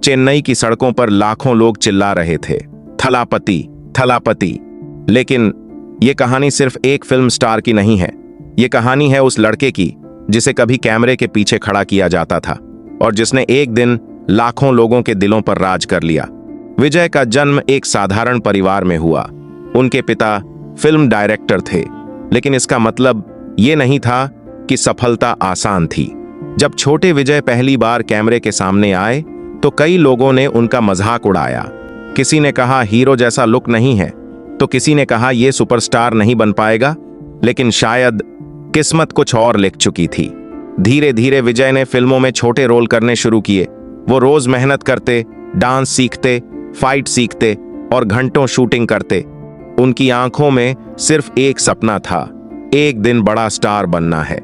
चेन्नई की सड़कों पर लाखों लोग चिल्ला रहे थे, थलापति, थलापति। लेकिन यह कहानी सिर्फ एक फिल्म स्टार की नहीं है। ये कहानी है उस लड़के की जिसे कभी कैमरे के पीछे खड़ा किया जाता था और जिसने एक दिन लाखों लोगों के दिलों पर राज कर लिया। विजय का जन्म एक साधारण परिवार में हुआ। उनके पिता फिल्म डायरेक्टर थे, लेकिन इसका मतलब ये नहीं था कि सफलता आसान थी। जब छोटे विजय पहली बार कैमरे के सामने आए तो कई लोगों ने उनका मजाक उड़ाया। किसी ने कहा हीरो जैसा लुक नहीं है, तो किसी ने कहा यह सुपरस्टार नहीं बन पाएगा। लेकिन शायद किस्मत कुछ और लिख चुकी थी। धीरे धीरे विजय ने फिल्मों में छोटे रोल करने शुरू किए। वो रोज मेहनत करते, डांस सीखते, फाइट सीखते और घंटों शूटिंग करते। उनकी आंखों में सिर्फ एक सपना था, एक दिन बड़ा स्टार बनना है।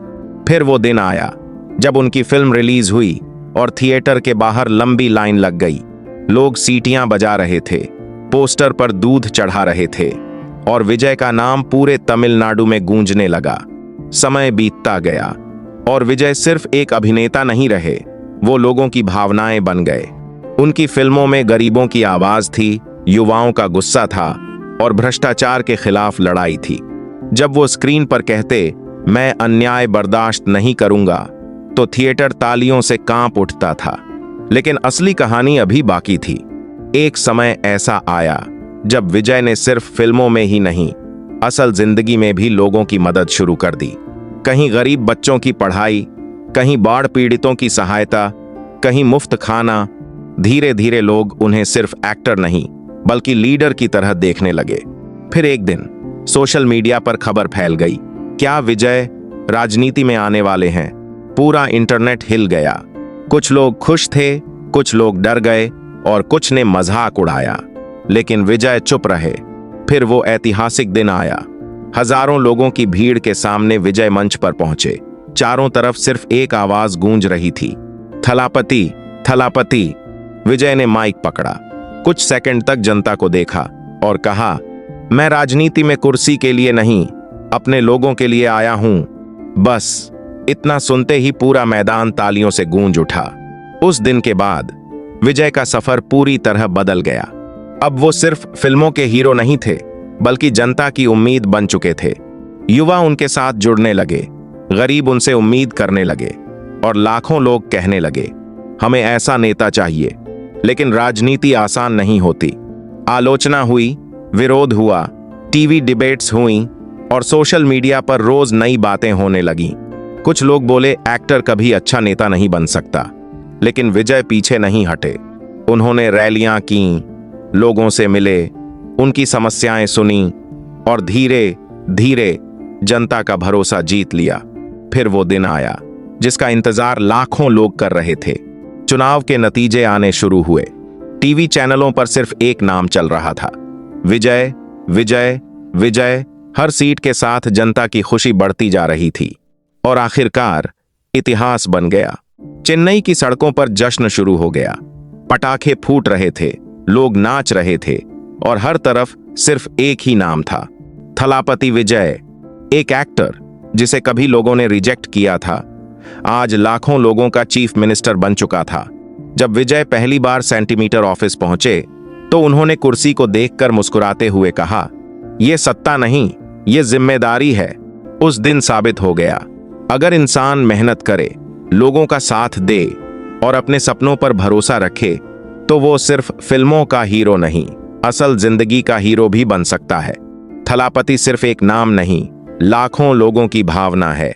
फिर वो दिन आया जब उनकी फिल्म रिलीज हुई और थिएटर के बाहर लंबी लाइन लग गई। लोग सीटियां बजा रहे थे, पोस्टर पर दूध चढ़ा रहे थे और विजय का नाम पूरे तमिलनाडु में गूंजने लगा। समय बीतता गया और विजय सिर्फ एक अभिनेता नहीं रहे, वो लोगों की भावनाएं बन गए। उनकी फिल्मों में गरीबों की आवाज थी, युवाओं का गुस्सा था और भ्रष्टाचार के खिलाफ लड़ाई थी। जब वो स्क्रीन पर कहते, मैं अन्याय बर्दाश्त नहीं करूंगा, तो थिएटर तालियों से कांप उठता था। लेकिन असली कहानी अभी बाकी थी। एक समय ऐसा आया जब विजय ने सिर्फ फिल्मों में ही नहीं, असल जिंदगी में भी लोगों की मदद शुरू कर दी। कहीं गरीब बच्चों की पढ़ाई, कहीं बाढ़ पीड़ितों की सहायता, कहीं मुफ्त खाना। धीरे धीरे लोग उन्हें सिर्फ एक्टर नहीं बल्कि लीडर की तरह देखने लगे। फिर एक दिन सोशल मीडिया पर खबर फैल गई, क्या विजय राजनीति में आने वाले हैं। पूरा इंटरनेट हिल गया। कुछ लोग खुश थे, कुछ लोग डर गए और कुछ ने मजाक उड़ाया, लेकिन विजय चुप रहे। फिर वो ऐतिहासिक दिन आया। हजारों लोगों की भीड़ के सामने विजय मंच पर पहुंचे। चारों तरफ सिर्फ एक आवाज गूंज रही थी, थलापति, थलापति। विजय ने माइक पकड़ा, कुछ सेकंड तक जनता को देखा और कहा, मैं राजनीति में कुर्सी के लिए नहीं, अपने लोगों के लिए आया हूं, बस। इतना सुनते ही पूरा मैदान तालियों से गूंज उठा। उस दिन के बाद विजय का सफर पूरी तरह बदल गया। अब वो सिर्फ फिल्मों के हीरो नहीं थे, बल्कि जनता की उम्मीद बन चुके थे। युवा उनके साथ जुड़ने लगे, गरीब उनसे उम्मीद करने लगे और लाखों लोग कहने लगे, हमें ऐसा नेता चाहिए। लेकिन राजनीति आसान नहीं होती। आलोचना हुई, विरोध हुआ, टीवी डिबेट्स हुई और सोशल मीडिया पर रोज नई बातें होने लगीं। कुछ लोग बोले एक्टर कभी अच्छा नेता नहीं बन सकता, लेकिन विजय पीछे नहीं हटे। उन्होंने रैलियां की, लोगों से मिले, उनकी समस्याएं सुनी और धीरे धीरे जनता का भरोसा जीत लिया। फिर वो दिन आया जिसका इंतजार लाखों लोग कर रहे थे। चुनाव के नतीजे आने शुरू हुए। टीवी चैनलों पर सिर्फ एक नाम चल रहा था, विजय, विजय, विजय। हर सीट के साथ जनता की खुशी बढ़ती जा रही थी और आखिरकार इतिहास बन गया। चेन्नई की सड़कों पर जश्न शुरू हो गया। पटाखे फूट रहे थे, लोग नाच रहे थे और हर तरफ सिर्फ एक ही नाम था, थलापति विजय। एक एक्टर जिसे कभी लोगों ने रिजेक्ट किया था, आज लाखों लोगों का चीफ मिनिस्टर बन चुका था। जब विजय पहली बार सेंटीमीटर ऑफिस पहुंचे तो उन्होंने कुर्सी को देखकर मुस्कुराते हुए कहा, यह सत्ता नहीं, यह जिम्मेदारी है। उस दिन साबित हो गया, अगर इंसान मेहनत करे, लोगों का साथ दे और अपने सपनों पर भरोसा रखे, तो वो सिर्फ फिल्मों का हीरो नहीं, असल जिंदगी का हीरो भी बन सकता है। थलापति सिर्फ एक नाम नहीं, लाखों लोगों की भावना है।